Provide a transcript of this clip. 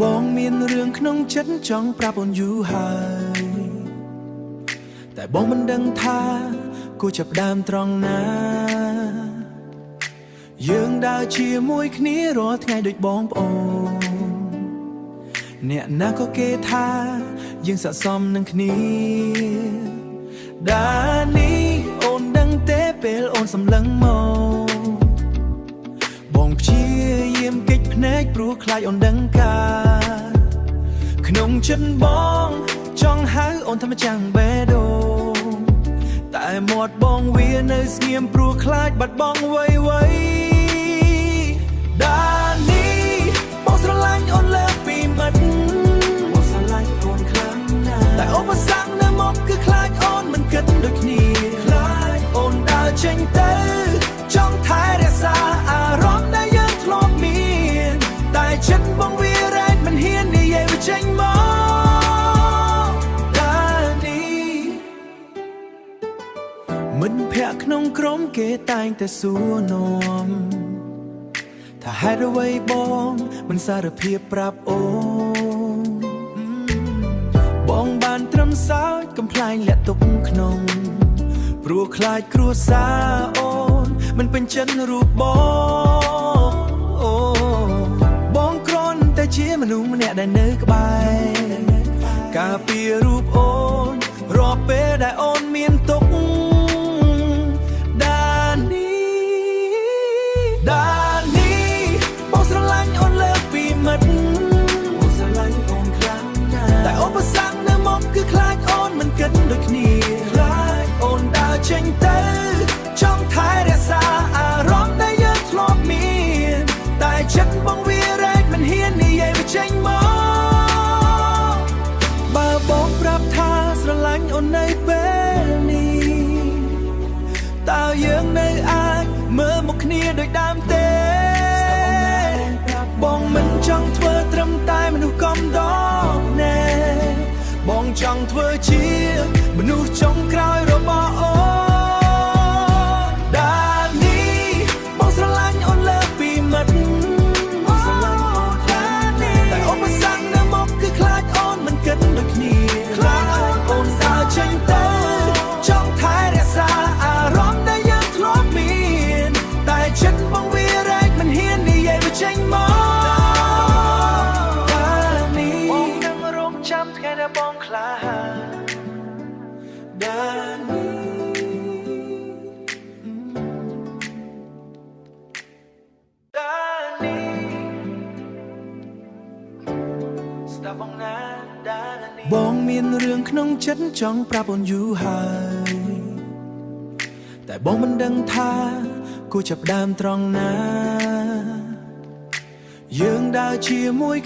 បងមានរឿងក្នុងចិត្តចង់ប្រាប់អូនយូរហើយតែបងមិនដឹងថាគួរចាប់ដើមត្រង់ណាយើងដើរជាមួយគ្នារាល់ថ្ងៃដូចបងប្អូនអ្នកណាក៏គេថាយើងស័ក្តិសមនឹងគ្នាដានេះអូនដឹងទេពេលអូនសម្លឹងមកបងព្យាយាមគេចភ្នែកព្រោះខ្លាចអូនដឹងការក្នុងចិត្តបងចង់ហៅអូនថាម្ចាំងបេះដូងតែមាត់បងវានៅស្ងៀមព្រោះខ្លាចបាត់បង់វ័យដានេះបងស្រឡាញ់អូនលើសពីមិត្តបងស្រឡាញ់អូនខ្លាំងណាស់តែឧបសគ្គនៅមុខគឺខ្លាចអូនមិនគិតដូចគ្នាខ្លាចអូនដើរចេញទៅចង់ថែរក្សាអារម្មណ៍ដែលយើងធ្លាប់មានតែចិត្តបងវារែកមិនហ៊ាននិយាយវាចេញមកដានេះមិនភ័ក្រក្នុងក្រុមគេតែងតែសួរនាំថាហេតុអ្វីបងមិនសារភាពប្រាប់អូនបងបានត្រឹមសើចកំប្លែងលាក់ទុកក្នុងព្រោះខ្លាចគ្រួសារអូនមិនពេញចិត្តរូបបងគ្រាន់តែជាមនុស្សម្នាក់ដែលនៅក្បែរការពាររូបអូនរាល់ពេលដែលអូនមានទុក្ខបងស្រឡាញ់អូនលើសពីមិត្តបងស្រឡាញ់អូនខ្លាំងណាស់តែឧបសគ្គនៅមុខគឺខ្លាចអូនមិនគិតដូចគ្នាខ្លាចអូនដើរចេញទៅចង់ថែរក្សាអារម្មណ៍ដែលយើងធ្លាប់មានតែចិត្តបងវារែកមិនហ៊ាននិយាយវាចេញមកបើបងប្រាប់ថាស្រឡាញ់អូននៅពេលនេះតើយើងនៅអាចមើលមុខគ្នាដូចដើមទេបងមិនចង់ធ្វើត្រឹមតែមនុស្សកំដរណែបងចង់ធ្វើជាមនុស្សចុងក្រោយរបស់អូនដានេះបងស្រឡាញ់អូនលើសពីមិត្តបងស្រឡាញ់អូនខ្លាំងណាស់តែឧបសគ្គនៅមុខគឺខ្លាចអូនមិនគិតដូចគ្នាខ្លាចអូនដើរចេញទៅចង់ថែរក្សាអារម្មណ៍ដែលយើងធ្លាប់មានតែចិត្តបងវារែកមិនហ៊ាននិយាយវាចេញមកចាំថ្ងៃដែលបងខ្លាចដានេះដានេះស្ដាប់បងណាដានេះបងមានរឿងក្នុងចិត្តចង់ប្រាប់អូនយូរហើយតែបងមិនដឹងថាគួរចាប់ដើមត្រង់ណាយើងដើរជាមួយ